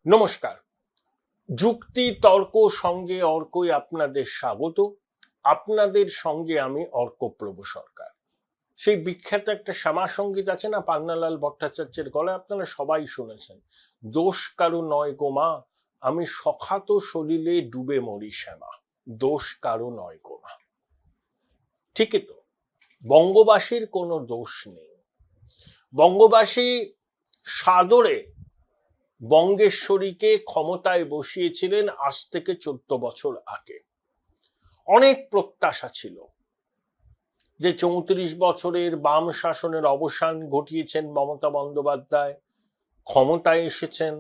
নমস্কার। যুক্তি তর্ক সঙ্গে অর্কই আপনাদের স্বাগত। আপনাদের সঙ্গে আমি অর্কপ্রভু সরকার। সেই বিখ্যাত একটা শ্যামা সঙ্গীত আছে না, পান্নালাল ভট্টাচার্যের গলায়, আপনারা সবাই শুনেছেন। দোষ কারু নয় গো মা, আমি সখাত সলিলে ডুবে মরি শ্যামা, দোষ কারু নয় গো মা। ঠিকই তো, বঙ্গবাসীর কোনো দোষ নেই। বঙ্গবাসী সাদরে বঙ্গেশ্বরীকে ক্ষমতায় বসিয়েছিলেন আজ থেকে 14 বছর আগে। অনেক প্রত্যাশা ছিল যে 34 বছরের বাম শাসনের অবসান ঘটিয়েছেন মমতা বন্দ্যোপাধ্যায়, ক্ষমতায় এসেছেন,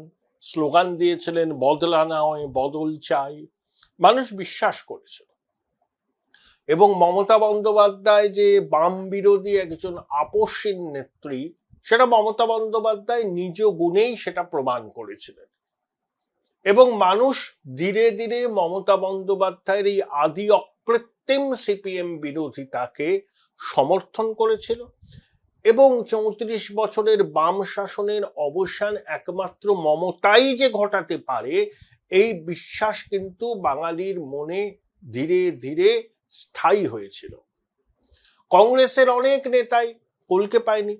স্লোগান দিয়েছিলেন বদলা নয় বদল চাই। মানুষ বিশ্বাস করেছিল এবং মমতা বন্দ্যোপাধ্যায় যে বাম বিরোধী একজন আপসহীন নেত্রী, সেটা মমতা বন্দ্যোপাধ্যায় নিজ গুণেই সেটা প্রমাণ করেছিলেন। এবং মানুষ ধীরে ধীরে মমতা বন্দ্যোপাধ্যায়ের এই আদি অকৃত্রিম সিপিএম বিরোধিতাকে সমর্থন করেছিল এবং 34 বছরের বাম শাসনের অবসান একমাত্র মমতাই যে ঘটাতে পারে, এই বিশ্বাস কিন্তু বাঙালির মনে ধীরে ধীরে স্থায়ী হয়েছিল। কংগ্রেসের অনেক নেতাই কলকে পায়নি।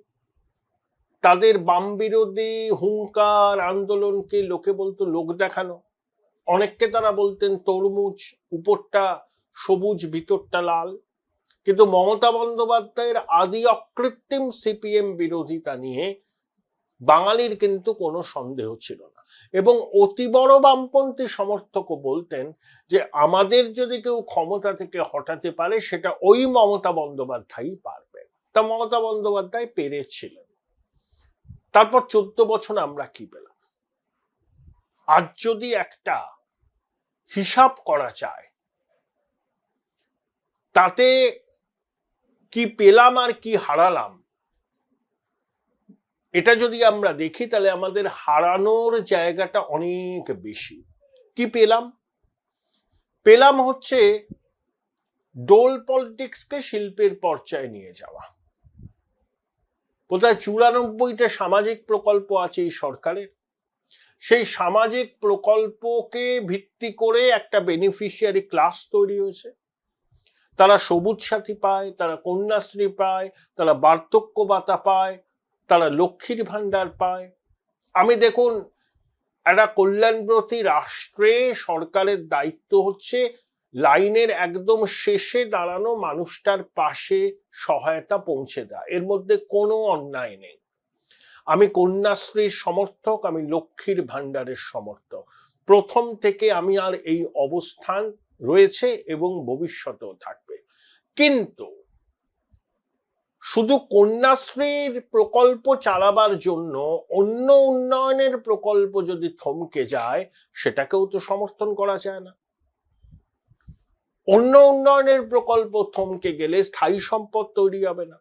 তাদের বাম বিরোধী হুঙ্কার আন্দোলনকে লোকে বলতো লোক দেখানো। অনেককে তারা বলতেন তরমুজ, উপরটা সবুজ ভিতরটা লাল। কিন্তু মমতা বন্দ্যোপাধ্যায়ের আদি অকৃত্রিম সিপিএম বিরোধিতা নিয়ে বাঙালির কিন্তু কোনো সন্দেহ ছিল না। এবং অতি বড় বামপন্থী সমর্থকও বলতেন যে আমাদের যদি কেউ ক্ষমতা থেকে হটাতে পারে, সেটা ওই মমতা বন্দ্যোপাধ্যায়ই পারবে। তা মমতা বন্দ্যোপাধ্যায় পেরেছিলেন। তারপর 14 বছর আমরা কি পেলাম? আজ যদি একটা হিসাব করা চায়, তাতে কি পেলাম আর কি হারালাম, এটা যদি আমরা দেখি, তাহলে আমাদের হারানোর জায়গাটা অনেক বেশি। কি পেলাম? পেলাম হচ্ছে ডোল পলিটিক্সকে শিল্পের পর্যায়ে নিয়ে যাওয়া। বোধহয় 94টা সামাজিক প্রকল্প আছে এই সরকারের। সেই সামাজিক প্রকল্পকে ভিত্তি করে একটা বেনিফিশিয়ারি ক্লাস তৈরি হয়েছে। তারা সবুজ সাথী পায়, তারা কন্যাশ্রী পায়, তারা বার্ধক্য ভাতা পায়, তারা লক্ষ্মীর ভান্ডার পায়। আমি দেখুন, একটা কল্যাণব্রতী রাষ্ট্রে সরকারের দায়িত্ব হচ্ছে লাইনের একদম শেষে দাঁড়ানো মানুষটার পাশে সহায়তা পৌঁছে দেয়। এর মধ্যে কোনো অন্যায় নেই। আমি কন্যাশ্রীর সমর্থক, আমি লক্ষ্মীর ভান্ডারের সমর্থক। প্রথম থেকে আমি আর এই অবস্থান রয়েছে এবং ভবিষ্যতেও থাকবে। কিন্তু শুধু কন্যাশ্রীর প্রকল্প চালাবার জন্য অন্য উন্নয়নের প্রকল্প যদি থমকে যায়, সেটাকেও তো সমর্থন করা যায় না। অন্য উন্নয়নের প্রকল্প থমকে গেলে স্থায়ী সম্পদ তৈরি হবে না।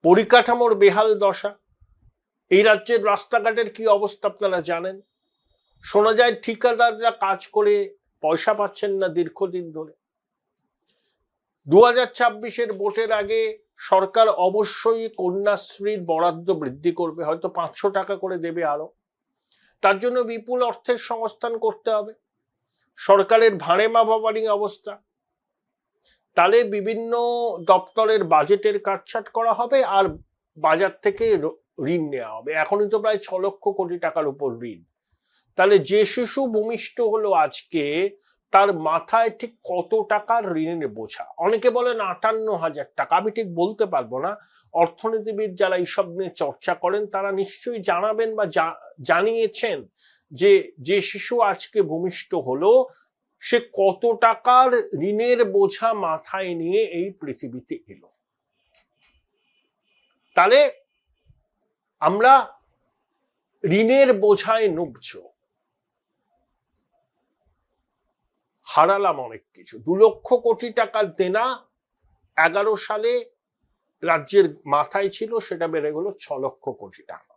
পরিকাঠামোর বেহাল দশা। এই রাজ্যের রাস্তাঘাটের কি অবস্থা আপনারা জানেন। শোনা যায় ঠিকাদাররা কাজ করে পয়সা পাচ্ছেন না দীর্ঘদিন ধরে। 2024-এর ভোটের আগে সরকার অবশ্যই কন্যাশ্রীর বরাদ্দ বৃদ্ধি করবে, হয়তো 500 টাকা করে দেবে আরো। তার জন্য বিপুল অর্থের সংস্থান করতে হবে। সরকারের ভাঁড়ে মাপাবাড়ি অবস্থা। তাহলে বিভিন্ন দপ্তরের বাজেটের কাটছাট করা হবে আর বাজার থেকে ঋণ নেওয়া হবে। এখনই তো প্রায় 6 লক্ষ কোটি টাকার উপর ঋণ। তাহলে যে শিশু ভূমিষ্ঠ হলো আজকে, তার মাথায় ঠিক কত টাকার ঋণের বোঝা? অনেকে বলেন 58,000 টাকা। আমি ঠিক বলতে পারবো না। অর্থনীতিবিদ যারা এইসব নিয়ে চর্চা করেন, তারা নিশ্চয়ই জানাবেন বা জানিয়েছেন যে যে শিশু আজকে ভূমিষ্ঠ হলো, সে কত টাকার ঋণের বোঝা মাথায় নিয়ে এই পৃথিবীতে এলো। তাহলে আমরা ঋণের বোঝায় নুবছ, হারালাম অনেক কিছু। 2 লক্ষ কোটি টাকার দেনা 11 সালে রাজ্যের মাথায় ছিল, সেটা বেড়ে গেল 6 লক্ষ কোটি টাকা।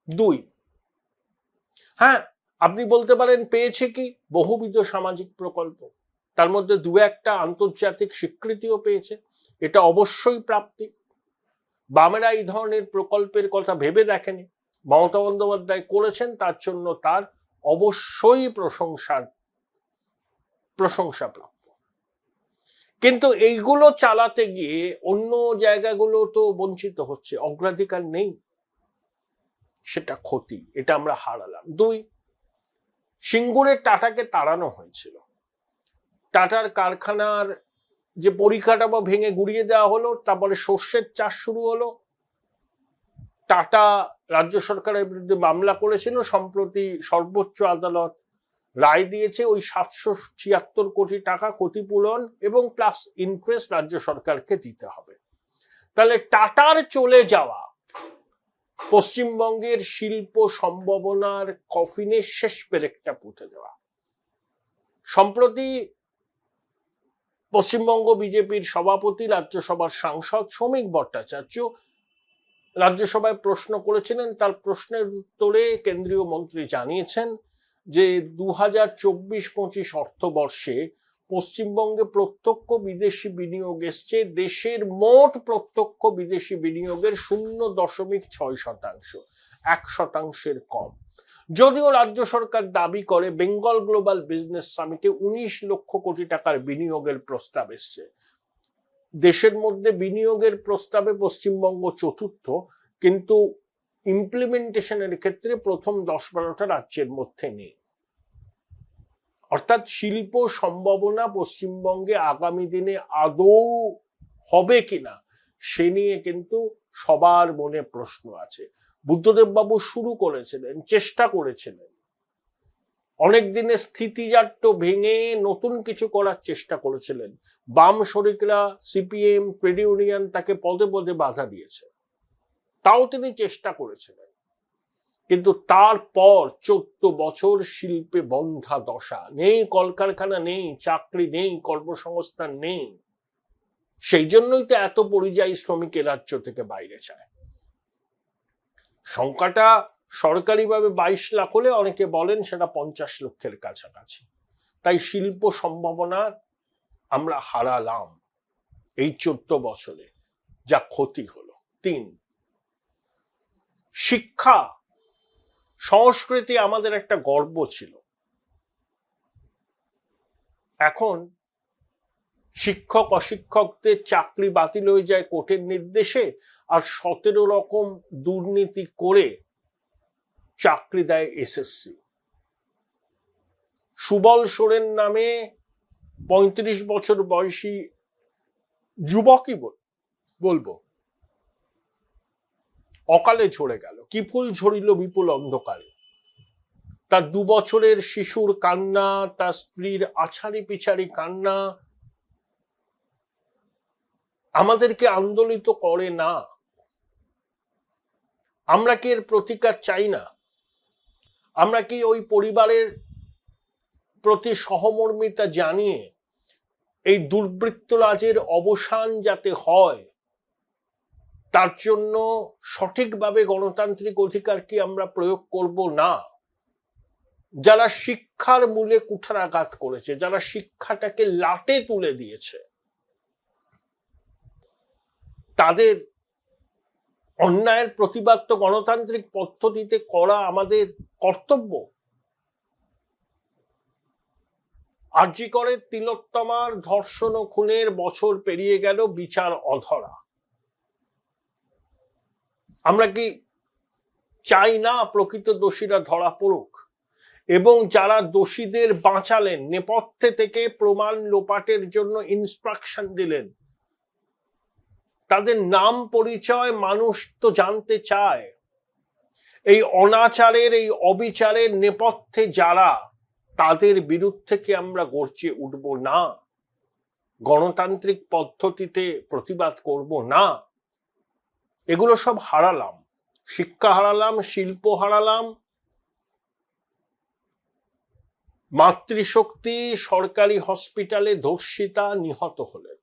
2, হ্যাঁ, আপনি বলতে পারেন পেয়েছে কি? বহুবিধ সামাজিক প্রকল্প, তার মধ্যে 2-1টা আন্তর্জাতিক স্বীকৃতিও পেয়েছে। এটা অবশ্যই প্রাপ্তি। বামেরা এই ধরনের প্রকল্পের কথা ভেবে দেখেনি। মমতা বন্দ্যোপাধ্যায় করেছেন, তার জন্য তার অবশ্যই প্রশংসা প্রাপ্য। কিন্তু এইগুলো চালাতে গিয়ে অন্য জায়গাগুলো তো বঞ্চিত হচ্ছে, অগ্রাধিকার নেই, সেটা ক্ষতি, এটা আমরা হারালাম। 2, সিঙ্গুরে টাটাকে তাড়ানো হয়েছিল, টাটার কারখানার যে পরিকাঠামো ভেঙে গুড়িয়ে দেওয়া হলো, তারপরে সর্ষের চাষ শুরু হলো। টাটা রাজ্য সরকারের বিরুদ্ধে মামলা করেছিল, সম্প্রতি সর্বোচ্চ আদালত রায় দিয়েছে ওই 776 কোটি টাকা ক্ষতিপূরণ এবং প্লাস ইন্টারেস্ট রাজ্য সরকারকে দিতে হবে। তাহলে টাটার চলে যাওয়া পশ্চিমবঙ্গের শিল্প সম্ভাবনার কফিনের শেষ পেরেকটা পুঁতে দেওয়া। সম্প্রতি পশ্চিমবঙ্গ বিজেপির সভাপতি, রাজ্যসভার সাংসদ শ্রমিক ভট্টাচার্য রাজ্যসভায় প্রশ্ন করেছিলেন, তার প্রশ্নের উত্তরে কেন্দ্রীয় মন্ত্রী জানিয়েছেন যে 2024-25 অর্থবর্ষে পশ্চিমবঙ্গে প্রত্যক্ষ বিদেশি বিনিয়োগ এসছে দেশের মোট প্রত্যক্ষ বিদেশি বিনিয়োগের 0.6%, 1%-এর কম। যদিও রাজ্য সরকার দাবি করে বেঙ্গল গ্লোবাল বিজনেস সামিটে 19 লক্ষ কোটি টাকার বিনিয়োগের প্রস্তাব এসছে। দেশের মধ্যে বিনিয়োগের প্রস্তাবে পশ্চিমবঙ্গ চতুর্থ, কিন্তু ইমপ্লিমেন্টেশনের ক্ষেত্রে প্রথম 10-12টা রাজ্যের মধ্যে নেই। অর্থাৎ শিল্প সম্ভাবনা পশ্চিমবঙ্গে আগামী দিনে আদৌ হবে কিনা সে নিয়ে কিন্তু সবার মনে প্রশ্ন আছে। বুদ্ধদেব বাবু শুরু করেছিলেন, চেষ্টা করেছিলেন, অনেক দিনের স্থিতিজাট্য ভেঙে নতুন কিছু করার চেষ্টা করেছিলেন। বাম শরিকরা, সিপিএম, ট্রেড ইউনিয়ন তাকে পদে পদে বাধা দিয়েছে, তাও তিনি চেষ্টা করেছিলেন। কিন্তু তারপর 14 বছর শিল্পে বন্ধা দশা, নেই কলকারখানা, নেই চাকরি, নেই কর্মসংস্থান, নেই। সেই জন্যই তো এত পরিযায়ী শ্রমিক রাজ্য থেকে বাইরে যায়। সংখ্যাটা সরকারিভাবে 22 লাখ হলে অনেকে বলেন সেটা 50 লক্ষের কাছাকাছি। তাই শিল্প সম্ভাবনা আমরা হারালাম এই 14 বছরে, যা ক্ষতি হলো। 3, শিক্ষা সংস্কৃতি আমাদের একটা গর্ব ছিল। এখন শিক্ষক অশিক্ষকদের চাকরি বাতিল হয়ে যায় কোর্টের নির্দেশে, আর 17 রকম দুর্নীতি করে চাকরি দেয় এসএসসি। সুবল সোরেন নামে 35 বছর বয়সী যুবকই বলবো, অকালে ঝরে গেল। কি ফুল ঝরিল বিপুল অন্ধকারে। তার 2 বছরের শিশুর কান্না, তার স্ত্রীর আছাড়ি পিছাড়ি কান্না আমাদেরকে আন্দোলিত করে না। আমরা কি এর প্রতিকার চাই না? আমরা কি ওই পরিবারের প্রতি সহমর্মিতা জানিয়ে এই দুর্বৃত্তরাজের অবসান যাতে হয় তার জন্য সঠিকভাবে গণতান্ত্রিক অধিকার কি আমরা প্রয়োগ করব না? যারা শিক্ষার মূলে কুঠারাঘাত করেছে, যারা শিক্ষাটাকে লাটে তুলে দিয়েছে, তাদের অন্যায়ের প্রতিবাদ তো গণতান্ত্রিক পদ্ধতিতে করা আমাদের কর্তব্য। আরজি করে তিলোত্তমার ধর্ষণ ও খুনের বছর পেরিয়ে গেল, বিচার অধরা। আমরা কি চাই না প্রকৃত দোষীরা ধরা পড়ুক, এবং যারা দোষীদের বাঁচালেন, নেপথ্যে থেকে প্রমাণ লোপাটের জন্য ইনস্ট্রাকশন দিলেন, তাদের নাম পরিচয় মানুষ তো জানতে চায়। এই অনাচারের, এই অবিচারের নেপথ্যে যারা, তাদের বিরুদ্ধে কি আমরা গর্জে উঠব না? গণতান্ত্রিক পদ্ধতিতে প্রতিবাদ করব না? এগুলো সব হারালাম। শিক্ষা হারালাম, শিল্প হারালাম, মাতৃশক্তি সরকারি হসপিটালে ধর্ষিতা নিহত হলেন,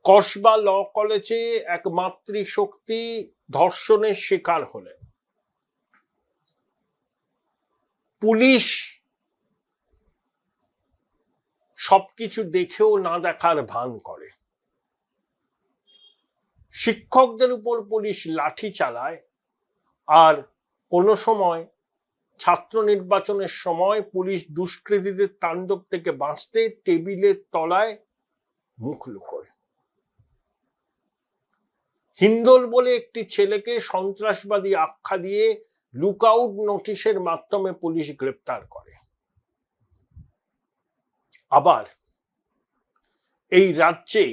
কসবা ল কলেজে এক মাতৃশক্তি ধর্ষণের শিকার হলেন, পুলিশ সবকিছু দেখেও না দেখার ভান করে, শিক্ষকদের উপর পুলিশ লাঠি চালায়, আর কোনো সময় ছাত্র নির্বাচনের সময় পুলিশ দুষ্কৃতীদের তাণ্ডব থেকে বাঁচতে টেবিলের তলায় মুখ লুকোয়। হিন্দোল বলে একটি ছেলেকে সন্ত্রাসবাদী আখ্যা দিয়ে লুকআউট নোটিশের মাধ্যমে পুলিশ গ্রেপ্তার করে। আবার এই রাজ্যে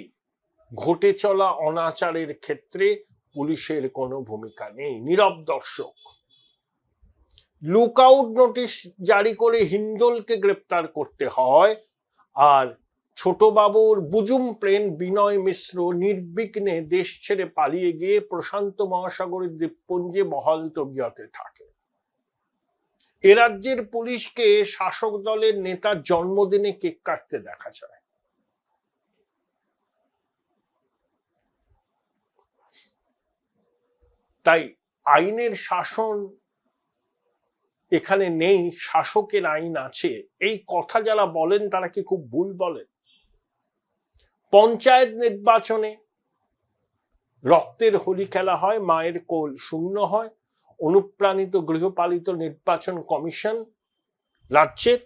ঘটে চলা অনাচারের ক্ষেত্রে পুলিশের কোনো ভূমিকা নেই, নীরব দর্শক। লুকআউট নোটিশ জারি করে হিন্দোলকে গ্রেপ্তার করতে হয়, আর ছোটবাবুর বুজুম প্লেন বিনয় মিশ্র নির্বিঘ্নে দেশ ছেড়ে পালিয়ে গিয়ে প্রশান্ত মহাসাগরের দ্বীপপুঞ্জে বহাল তবিয়তে থাকে। এ রাজ্যের পুলিশকে শাসক দলের নেতার জন্মদিনে কেক কাটতে দেখা যায়। তাই আইনের শাসন এখানে নেই, শাসকের আইন আছে, এই কথা যারা বলেন তারা কি খুব ভুল বলেন? পঞ্চায়েত নির্বাচনে রক্তের হোলি খেলা হয়, মায়ের কোল শূন্য হয়। অনুপ্রাণিত গৃহপালিত নির্বাচন কমিশন রাজ্যের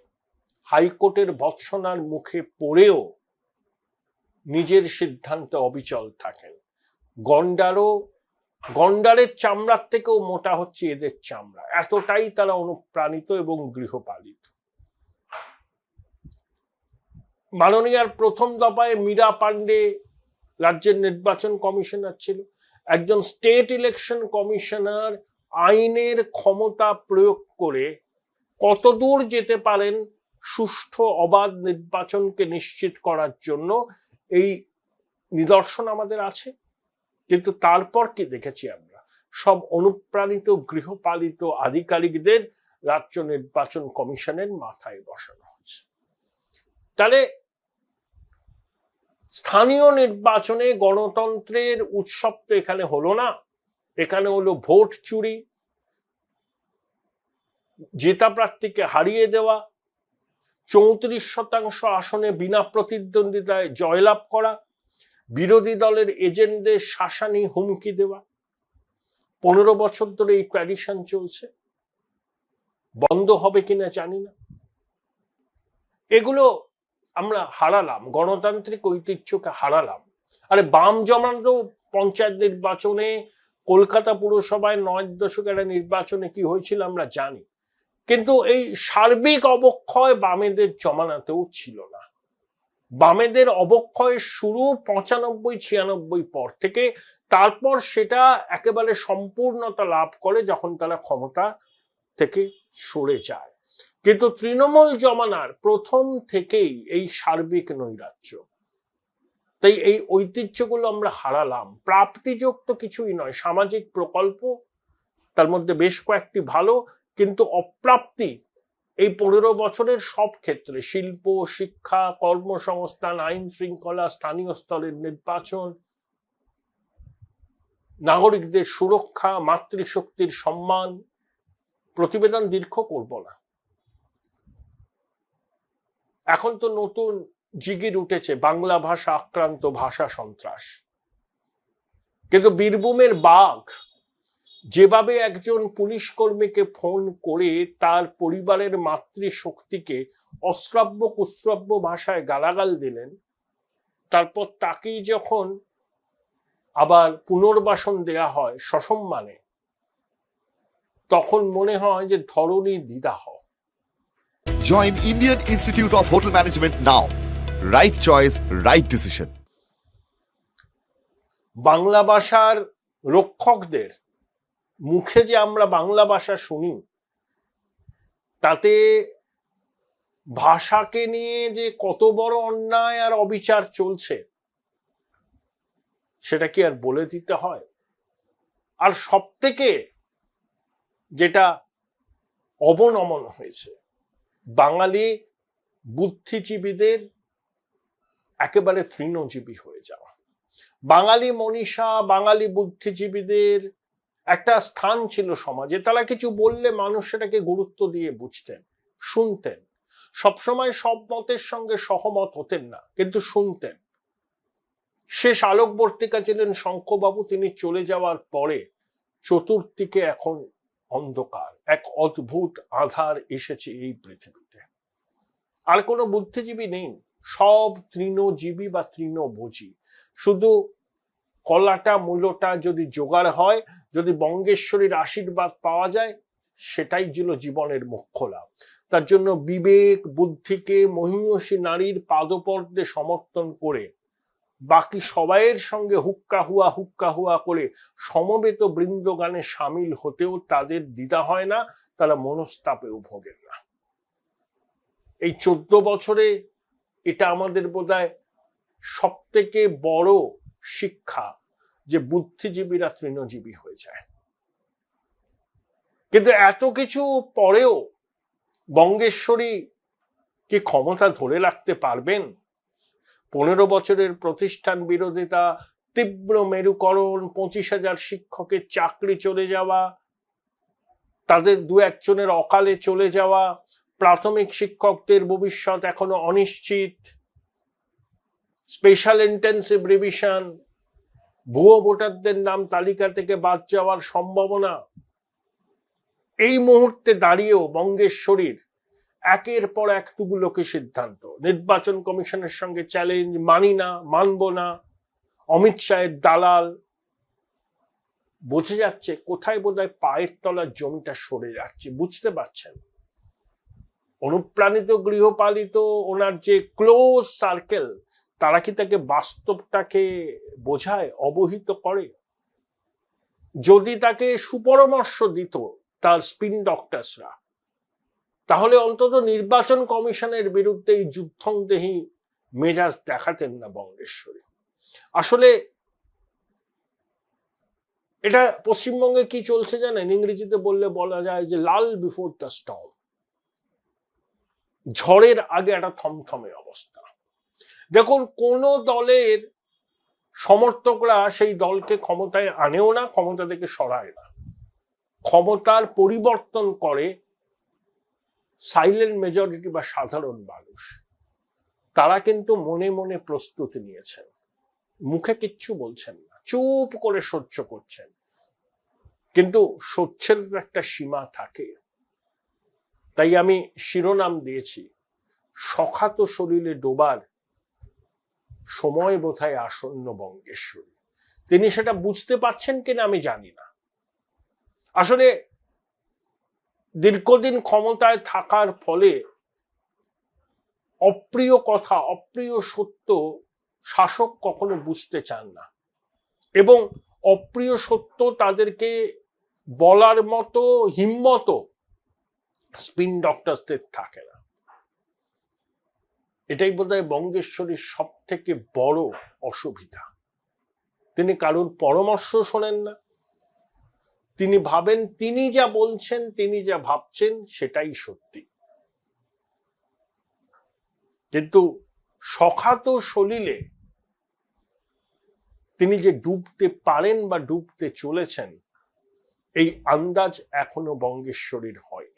হাইকোর্টের ভৎসনার মুখে পড়েও নিজের সিদ্ধান্তে অবিচল থাকেন। গন্ডারের চামড়ার থেকেও মোটা হচ্ছে এদের চামড়া, এতটাই তারা অনুপ্রাণিত এবং গৃহপালিত। মাননীয়ার প্রথম দফায় মীরা পান্ডে রাজ্যের নির্বাচন কমিশনার ছিল। একজন স্টেট ইলেকশন কমিশনার আইনের ক্ষমতা প্রয়োগ করে কতদূর যেতে পারেন সুষ্ঠু অবাধ নির্বাচনকে নিশ্চিত করার জন্য, এই নিদর্শন আমাদের আছে। কিন্তু তারপর কি দেখেছি আমরা? সব অনুপ্রাণিত গৃহপালিত আধিকারিকদের রাজ্য নির্বাচন কমিশনের মাথায় বসানো হচ্ছে। তাহলে স্থানীয় নির্বাচনে গণতন্ত্রের উৎসব তো এখানে হলো না, এখানে হলো ভোট চুরি, জেতা প্রার্থীকে হারিয়ে দেওয়া, 34% আসনে বিনা প্রতিদ্বন্দ্বিতায় জয়লাভ করা, বিরোধী দলের এজেন্টদের শাসানি হুমকি দেওয়া। 15 বছর ধরে এই ট্র্যাডিশন চলছে, বন্ধ হবে কিনা জানি না। এগুলো আমরা হারালাম, গণতান্ত্রিক ঐতিহ্যকে হারালাম। আরে বাম জমানো পঞ্চায়েত নির্বাচনে, কলকাতা পুরসভায় 9 দশকের নির্বাচনে কি হয়েছিল আমরা জানি, কিন্তু এই সার্বিক অবক্ষয় বামেদের জমানাতেও ছিল না। বামেদের অবক্ষয়ের শুরু 95-96 পর থেকে, তারপর সেটা একেবারে সম্পূর্ণতা লাভ করে যখন তারা ক্ষমতা থেকে সরে যায়। কিন্তু তৃণমূল জমানার প্রথম থেকেই এই সার্বিক নৈরাজ্য, তাই এই ঐতিহ্যগুলো আমরা হারালাম। প্রাপ্তিযোগ তো কিছুই নয়, সামাজিক প্রকল্প তার মধ্যে বেশ কয়েকটি ভালো, কিন্তু অপ্রাপ্তি এই 15 বছরের সব ক্ষেত্রে, শিল্প, শিক্ষা, কর্মসংস্থান, আইন শৃঙ্খলা, স্থানীয় স্তরের নির্বাচন, নাগরিকদের সুরক্ষা, মাতৃশক্তির সম্মান। প্রতিবেদন দীর্ঘ করব না, এখন তো নতুন জিগির উঠেছে বাংলা ভাষা আক্রান্ত ভাষা সন্ত্রাস। কিন্তু বীরভূমের বাঘ যেভাবে একজন পুলিশ কর্মীকে ফোন করে তার পরিবারের মাতৃশক্তিকে অশ্রাব্য কুশ্রাব্য ভাষায় গালাগাল দিলেন, তারপর তাকেই যখন আবার পুনর্বাসন দেয়া হয় সসম্মানে, তখন মনে হয় যে ধরনী দ্বিধাহ। Join Indian Institute of Hotel Management now. Right choice, right decision. Bangla ভাষার রক্ষকদের মুখে যে আমরা বাংলা ভাষা শুনি, তাতে ভাষাকে নিয়ে যে কত বড় অন্যায় আর অবিচার চলছে সেটা কি আর বলে দিতে হয়? আর সবথেকে যেটা অবনমন হয়েছে, বাঙালি বুদ্ধিজীবীদের একেবারে তৃণজীবী হয়ে যাওয়া। বাঙালি মনীষা, বাঙালি বুদ্ধিজীবীদের একটা স্থান ছিল সমাজে, তারা কিছু বললে মানুষ সেটাকে গুরুত্ব দিয়ে বুঝতেন, শুনতেন। সবসময় সব মতের সঙ্গে সহমত হতেন না, কিন্তু শুনতেন। শেষ আলোকবর্তিকা ছিলেন শঙ্খবাবু। তিনি চলে যাওয়ার পরে চতুর্দিকে এখন অন্ধকার, এক অদ্ভুত আধার এসেছে এই পৃথিবীতে। আর কোনো বুদ্ধিজীবী নেই, সব তৃণজীবী বা তৃণভোজী। শুধু কলাটা মূলটা যদি জোগাড় হয়, যদি বঙ্গেশ্বরীর আশীর্বাদ পাওয়া যায়, সেটাই ছিল জীবনের মুখ্য লাভ। তার জন্য বিবেক বুদ্ধিকে মহিষী নারীর পাদপদ্মে সমর্থন করে বাকি সবাইয়ের সঙ্গে হুক্কা হুয়া করে সমবেত বৃন্দগানে সামিল হতেও তাদের দ্বিধা হয় না, তারা মনস্তাপেও ভোগেন না। এই 14 বছরে এটা আমাদের বোধহয় সব থেকে বড় শিক্ষা, যে বুদ্ধিজীবীরা তৃণজীবী হয়ে যায়। কিন্তু এত কিছু পরেও বঙ্গেশ্বরী কি ক্ষমতা ধরে রাখতে পারবেন? 15 বছরের প্রতিষ্ঠান বিরোধিতা, তীব্র মেরুকরণ, 25,000 শিক্ষকের চাকরি চলে যাওয়া, তাদের 2-1 জনের অকালে চলে যাওয়া, প্রাথমিক শিক্ষকদের ভবিষ্যৎ এখনো অনিশ্চিত, স্পেশাল ইন্টেন্সিভ রিভিশন, ভুয়ো ভোটারদের নাম তালিকা থেকে বাদ যাওয়ার সম্ভাবনা। এই মুহূর্তে দাঁড়িয়েও বঙ্গেশ্বরীর একের পর এক তুগুলোকে সিদ্ধান্ত, নির্বাচন কমিশনের সঙ্গে চ্যালেঞ্জ, মানি না, মানব না, অমিত শাহের দালাল। বোঝা যাচ্ছে কোথায় বোধহয় পায়ের তলার জমিটা সরে যাচ্ছে, বুঝতে পারছেন? অনুপ্রাণিত গৃহপালিত ওনার যে ক্লোজ সার্কেল, তারা কি তাকে বাস্তবটাকে বোঝায়, অবহিত করে? যদি তাকে সুপরামর্শ দিত তার স্পিন ডক্টরসরা, তাহলে অন্তত নির্বাচন কমিশনের বিরুদ্ধে এই যুদ্ধংদেহী মেজাজ দেখাতেন না বঙ্গেশ্বরী। আসলে এটা পশ্চিমবঙ্গে কি চলছে জানেন? ইংরেজিতে বললে বলা যায় যে লাল বিফোর দ্য স্টর্ম, ঝড়ের আগে একটা থমথমে অবস্থা। দেখুন, কোন দলের সমর্থকরা সেই দলকে ক্ষমতায় আনেও না, ক্ষমতা থেকে সরায় না। ক্ষমতার পরিবর্তন করে সাইলেন্ট মেজরিটি বা সাধারণ মানুষ। তারা কিন্তু মনে মনে প্রস্তুতি নিয়েছেন, মুখে কিচ্ছু বলছেন না, চুপ করে সহ্য করছেন। কিন্তু সহ্যের একটা সীমা থাকে। তাই আমি শিরোনাম দিয়েছি, সখাত শরীরে ডোবার সময় বোধহয় আসন্ন বঙ্গেশ্বরী। তিনি সেটা বুঝতে পারছেন কিনা আমি জানি না। আসলে দীর্ঘদিন ক্ষমতায় থাকার ফলে অপ্রিয় কথা, অপ্রিয় সত্য শাসক কখনো বুঝতে চান না, এবং অপ্রিয় সত্য তাদেরকে বলার মতো হিম্মত স্পিন ডক্টরসদের থাকে না। এটাই বোধহয় বঙ্গেশ্বরীর সব থেকে বড় অসুবিধা। তিনি কারোর পরামর্শ শোনেন না। তিনি ভাবেন তিনি যা বলছেন, তিনি যা ভাবছেন সেটাই সত্যি। কিন্তু সখাত সলিলে তিনি যে ডুবতে পারেন বা ডুবতে চলেছেন, এই আন্দাজ এখনো বঙ্গেশ্বরীর হয়।